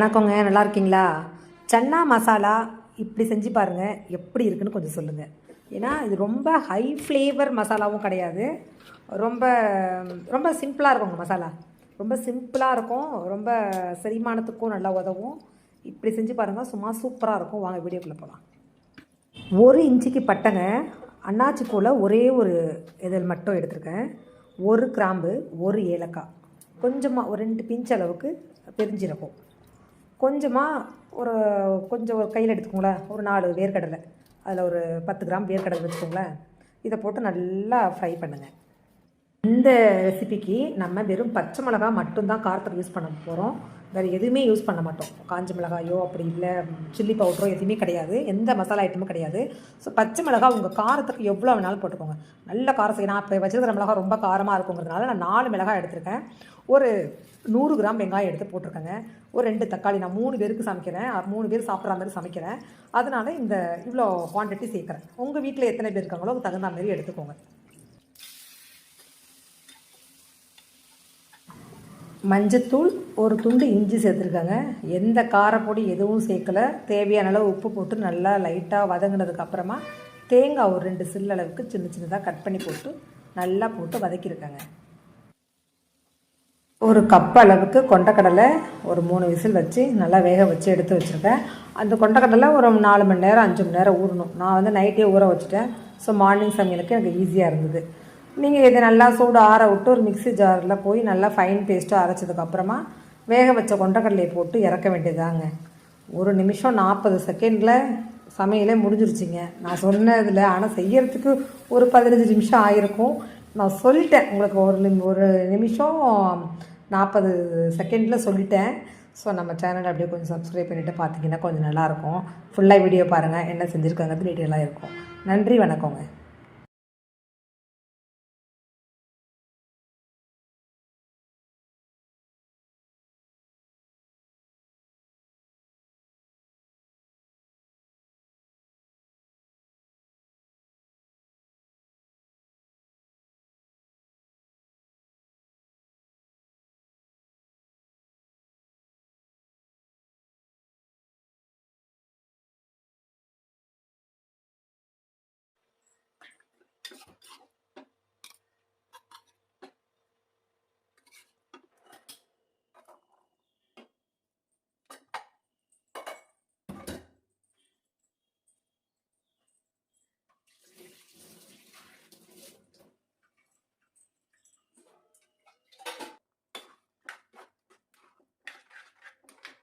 வணக்கங்க, நல்லா இருக்கீங்களா? சன்னா மசாலா இப்படி செஞ்சு பாருங்கள், எப்படி இருக்குன்னு கொஞ்சம் சொல்லுங்கள். ஏன்னா இது ரொம்ப ஹை ஃப்ளேவர் மசாலாவும் கிடையாது, ரொம்ப ரொம்ப சிம்பிளாக இருக்குங்க. மசாலா ரொம்ப சிம்பிளாக இருக்கும், ரொம்ப செரிமானத்துக்கும் நல்லா உதவும். இப்படி செஞ்சு பாருங்கள், சும்மா சூப்பராக இருக்கும். வாங்க வீடியோக்குள்ளே போகலாம். 1 இன்ச்சுக்கு பட்டைங்க, அன்னாச்சி பூவில் ஒரே ஒரு இதழ் மட்டும் எடுத்துருக்கேன், 1 கிராம்பு, 1 ஏலக்காய், கொஞ்சமாக ஒரு 2 பிஞ்ச் அளவுக்கு பெருஞ்சீரகம், கொஞ்சம் ஒரு கையில் எடுத்துக்கோங்களேன், ஒரு 4 வேர்க்கடலை, அதில் ஒரு 10 கிராம் வேர்க்கடலை வச்சுக்கோங்களேன். இதை போட்டு நல்லா ஃப்ரை பண்ணுங்கள். இந்த ரெசிபிக்கு நம்ம வெறும் பச்சை மிளகா மட்டும்தான் காரத்துக்கு யூஸ் பண்ண போகிறோம், வேறு எதுவுமே யூஸ் பண்ண மாட்டோம். காஞ்ச மிளகாயோ அப்படி இல்லை சில்லி பவுடரோ எதுவுமே கிடையாது, எந்த மசாலா ஐட்டமும் கிடையாது. ஸோ பச்சை மிளகா உங்கள் காரத்துக்கு எவ்வளோ வேணாலும் போட்டுக்கோங்க. நல்ல காரம் செய்யணும். இப்போ வச்சுருக்கிற மிளகா ரொம்ப காரமாக இருக்குங்கிறதுனால நான் 4 மிளகாய் எடுத்திருக்கேன். ஒரு 100 கிராம் வெங்காயம் எடுத்து போட்டிருக்கேங்க. ஒரு 2 தக்காளி. நான் 3 பேருக்கு சமைக்கிறேன், 3 பேர் சாப்பிட்ற மாதிரி சமைக்கிறேன், அதனால் இவ்வளோ குவான்டிட்டி சேர்க்குறேன். உங்கள் வீட்டில் எத்தனை பேர் இருக்காங்களோ தகுந்த மாதிரி எடுத்துக்கோங்க. மஞ்சத்தூள், ஒரு துண்டு இஞ்சி சேர்த்துருக்காங்க. எந்த காரப்பொடி எதுவும் சேர்க்கலை. தேவையான அளவு உப்பு போட்டு நல்லா லைட்டாக வதங்கினதுக்கப்புறமா தேங்காய் ஒரு 2 சில்லு அளவுக்கு சின்ன சின்னதாக கட் பண்ணி போட்டு நல்லா போட்டு வதக்கியிருக்காங்க. ஒரு கப் அளவுக்கு கொண்டக்கடலை ஒரு 3 விசில் வச்சு நல்லா வேக வச்சு எடுத்து வச்சுருக்கேன். அந்த கொண்டக்கடலை ஒரு 4 மணி நேரம் 5 மணி நேரம் ஊறணும். நான் நைட்டே ஊற வச்சுட்டேன். ஸோ மார்னிங் சமையலுக்கு எனக்கு ஈஸியாக இருந்தது. நீங்கள் இதை நல்லா சூடு ஆற விட்டு ஒரு மிக்ஸி ஜாரில் போய் நல்லா ஃபைன் பேஸ்ட்டாக அரைச்சதுக்கப்புறமா வேக வச்ச கொண்டக்கடலையை போட்டு இறக்க வேண்டியதாங்க. 1 நிமிஷம் 40 செகண்டில் சமையலே முடிஞ்சிருச்சிங்க. நான் சொன்னதில் ஆனால் செய்யறதுக்கு ஒரு 15 நிமிஷம் ஆகிருக்கும். நான் சொல்லிட்டேன் உங்களுக்கு, ஒரு நிமிஷம் 40 செகண்டில் சொல்லிட்டேன். ஸோ நம்ம சேனல் அப்படியே கொஞ்சம் சப்ஸ்கிரைப் பண்ணிவிட்டு பார்த்தீங்கன்னா கொஞ்சம் நல்லாயிருக்கும். ஃபுல்லாக வீடியோ பாருங்கள், என்ன செஞ்சுருக்காங்கிறது டீட்டெயிலாக இருக்கும். நன்றி, வணக்கங்க.